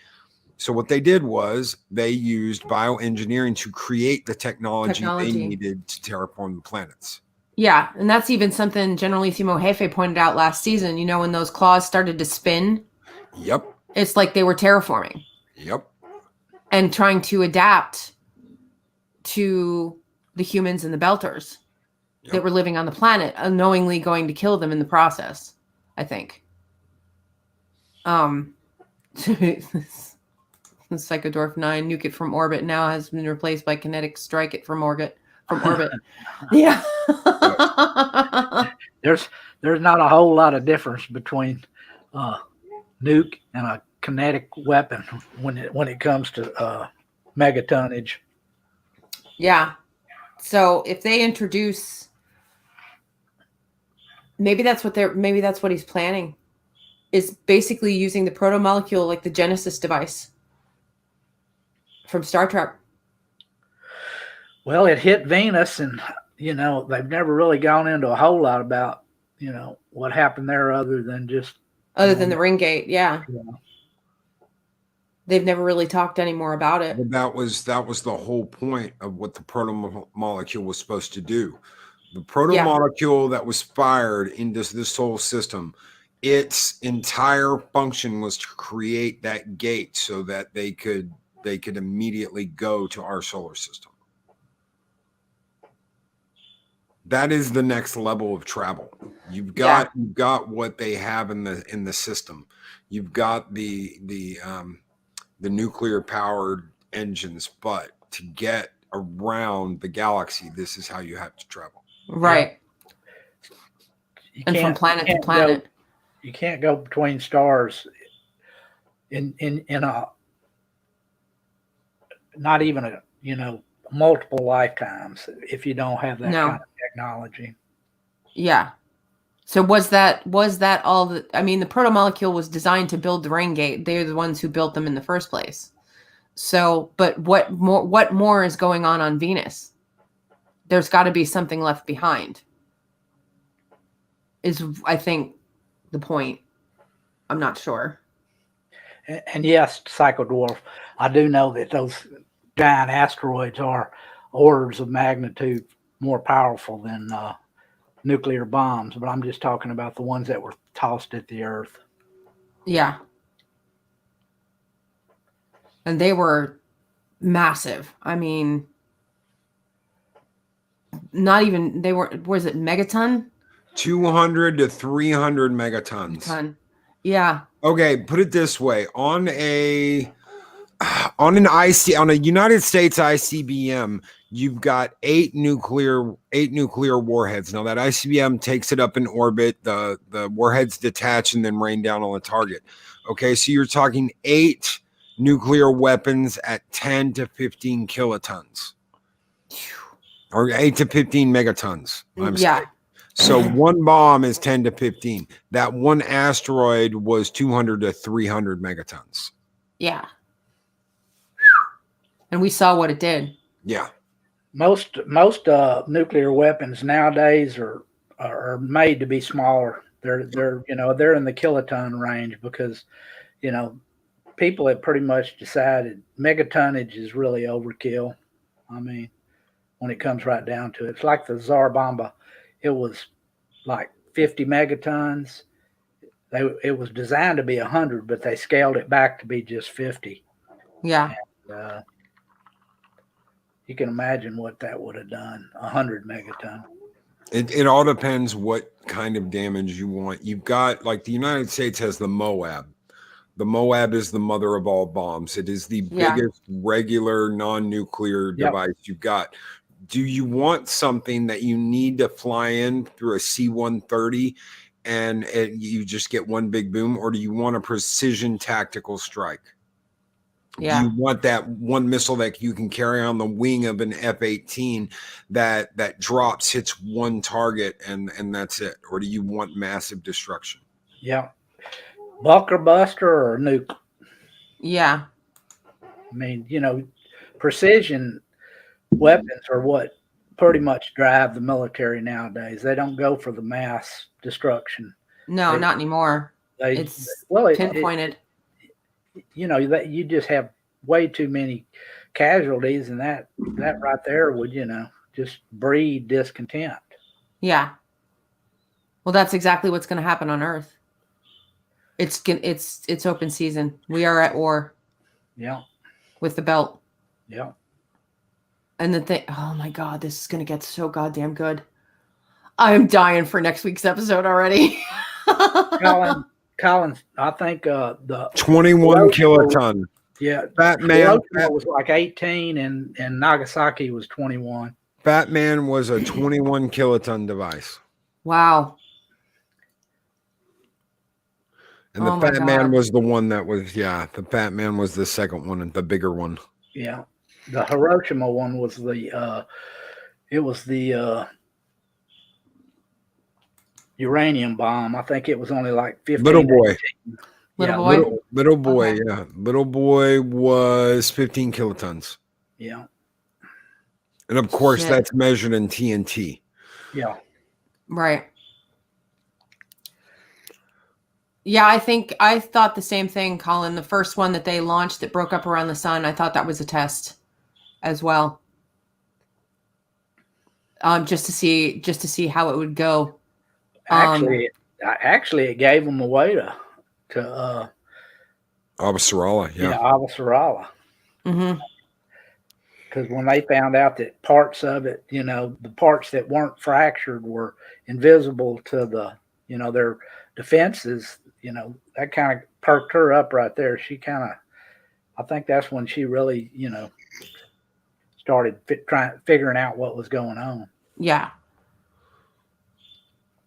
So what they did was they used bioengineering to create the technology they needed to terraform the planets. Yeah, and that's even something Generalissimo Jefe pointed out last season. When those claws started to spin? Yep. It's like they were terraforming. Yep. And trying to adapt to the humans and the Belters that were living on the planet, unknowingly going to kill them in the process, I think. Psychodorf 9, nuke it from orbit, now has been replaced by kinetic strike it from orbit. Yeah. There's not a whole lot of difference between nuke and a kinetic weapon when it comes to megatonnage. Yeah. So if they introduce, maybe that's what he's planning, is basically using the protomolecule like the Genesis device from Star Trek. Well, it hit Venus, and they've never really gone into a whole lot about what happened there, other than the ring gate. Yeah. They've never really talked anymore about it. But that was the whole point of what the protomolecule was supposed to do. The protomolecule that was fired into this whole system, its entire function was to create that gate so that they could immediately go to our solar system. That is the next level of travel. You've got what they have in the system. You've got the nuclear powered engines, but to get around the galaxy, this is how you have to travel. Right. You And from can't- planet you to can't planet. you can't go between stars in a not even a multiple lifetimes if you don't have that No. kind of technology. Yeah. So was that all the, I mean, the protomolecule was designed to build the rain gate. They're the ones who built them in the first place. So, but what more is going on Venus? There's got to be something left behind. Is, I think, the point. I'm not sure. And yes, Psychodwarf, I do know that those giant asteroids are orders of magnitude more powerful than nuclear bombs, but I'm just talking about the ones that were tossed at the Earth. Yeah. And they were massive. I mean, not even, they were, was it megaton? 200 to 300 megatons. Ton. Yeah. Okay, put it this way: on a United States ICBM, you've got eight nuclear warheads. Now that ICBM takes it up in orbit, the warheads detach and then rain down on the target. Okay, so you're talking 8 nuclear weapons at 10 to 15 kilotons, or 8 to 15 megatons. I'm saying. So one bomb is 10 to 15. That one asteroid was 200 to 300 megatons. Yeah. And we saw what it did. Yeah. Most nuclear weapons nowadays are made to be smaller. They're in the kiloton range because people have pretty much decided megatonnage is really overkill. I mean, when it comes right down to it, it's like the Tsar Bomba. It was like 50 megatons. It was designed to be 100, but they scaled it back to be just 50. Yeah. And, you can imagine what that would have done, 100 megaton. It all depends what kind of damage you want. You've got, like, the United States has the Moab. The Moab is the mother of all bombs. It is the biggest regular non-nuclear device you've got. Do you want something that you need to fly in through a C-130 and you just get one big boom, or do you want a precision tactical strike? Yeah. Do you want that one missile that you can carry on the wing of an F-18 that drops, hits one target, and that's it? Or do you want massive destruction? Yeah. Bunker buster or nuke? Yeah. I mean, precision weapons are what pretty much drive the military nowadays. They don't go for the mass destruction. No, not anymore. It's pinpointed. You just have way too many casualties, and that right there would just breed discontent. Yeah. Well, that's exactly what's going to happen on Earth. It's open season. We are at war. Yeah. With the belt. Yeah. And the thing, oh my God, this is going to get so goddamn good. I am dying for next week's episode already. Colin, I think the 21 kiloton. Yeah, Batman was like 18, and Nagasaki was 21. Batman was a 21 kiloton device. Wow. And the Fat Man was the one that was, the Fat Man was the second one and the bigger one. Yeah. The Hiroshima one was the uranium bomb. I think it was only like 15. Little boy. 18. Little boy, yeah. Little boy was 15 kilotons. Yeah. And of course, that's measured in TNT. Yeah. Right. Yeah, I thought the same thing, Colin. The first one that they launched that broke up around the sun, I thought that was a test as well. Just to see how it would go. Actually, it gave them away to Avasarala, Avasarala. Mm-hmm. Because when they found out that parts of it, the parts that weren't fractured were invisible to their defenses, that kind of perked her up right there. She I think that's when she really, started figuring out what was going on. Yeah.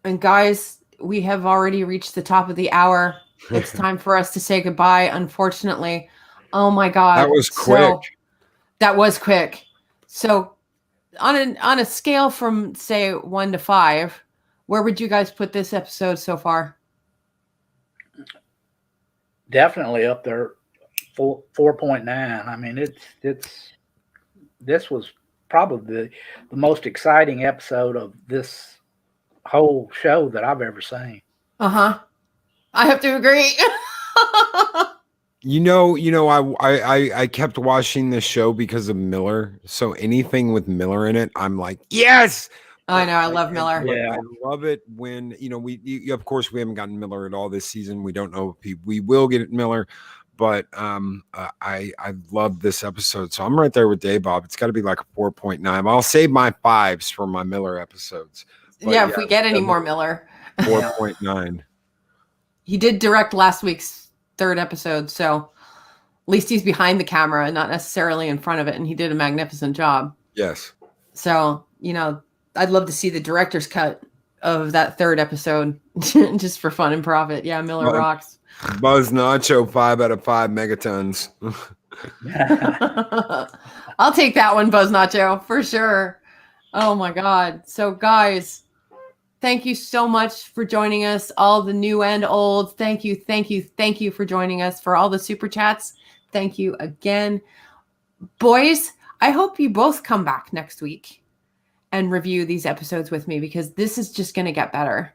And guys, we have already reached the top of the hour. It's time for us to say goodbye, unfortunately. Oh my God. That was quick. That was quick. So on a scale from say 1 to 5, where would you guys put this episode so far? Definitely up there, 4.9. I mean, this was probably the most exciting episode of this whole show that I've ever seen. I have to agree. I kept watching this show because of Miller. So anything with Miller in it, I'm like, yes. I know, I love Miller. Yeah, I love it when we of course we haven't gotten Miller at all this season. We don't know if we will get Miller, but I love this episode. So I'm right there with Dave Bob. It's got to be like a 4.9. I'll save my 5s for my Miller episodes. But if we get any more Miller. 4.9. He did direct last week's 3rd episode, so at least he's behind the camera and not necessarily in front of it, and he did a magnificent job. Yes. So, I'd love to see the director's cut of that 3rd episode just for fun and profit. Yeah, Miller rocks. Buzz Nacho, 5 out of 5 megatons. I'll take that one, Buzz Nacho, for sure. Oh my God. So guys, thank you so much for joining us, all the new and old. Thank you for joining us, for all the super chats. Thank you again. Boys, I hope you both come back next week and review these episodes with me, because this is just going to get better.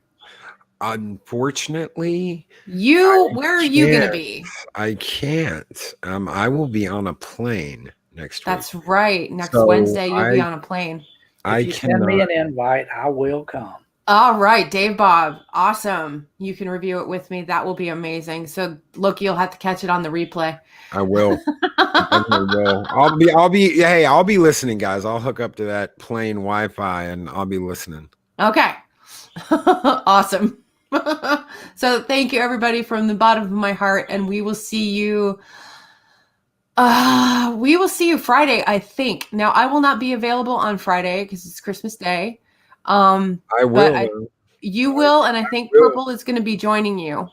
Unfortunately, where are you going to be? I can't. I will be on a plane next week. That's right. Next Wednesday, you'll be on a plane. If you send me an invite, I will come. All right, Dave Bob. Awesome. You can review it with me. That will be amazing. So look, you'll have to catch it on the replay. I will. I will. I'll be listening, guys. I'll hook up to that plane Wi-Fi and I'll be listening. Okay. Awesome. So thank you, everybody, from the bottom of my heart. And we will see you. Friday, I think. Now, I will not be available on Friday because it's Christmas Day. I will. You will, and I think Purple is going to be joining you.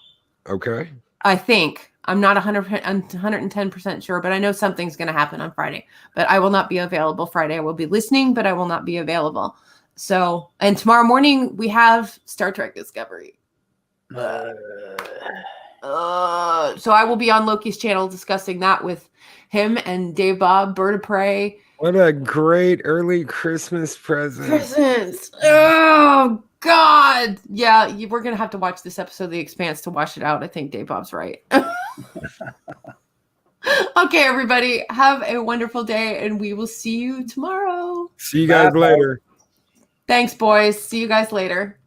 Okay. I think. I'm not 110% sure, but I know something's going to happen on Friday. But I will not be available Friday. I will be listening, but I will not be available. So, and tomorrow morning we have Star Trek Discovery. So I will be on Loki's channel discussing that with him and Dave Bob, Bird of Prey. What a great early Christmas present. Oh, God. Yeah, we're going to have to watch this episode of The Expanse to wash it out. I think Dave Bob's right. Okay, everybody. Have a wonderful day, and we will see you tomorrow. See you guys later. Thanks, boys. See you guys later.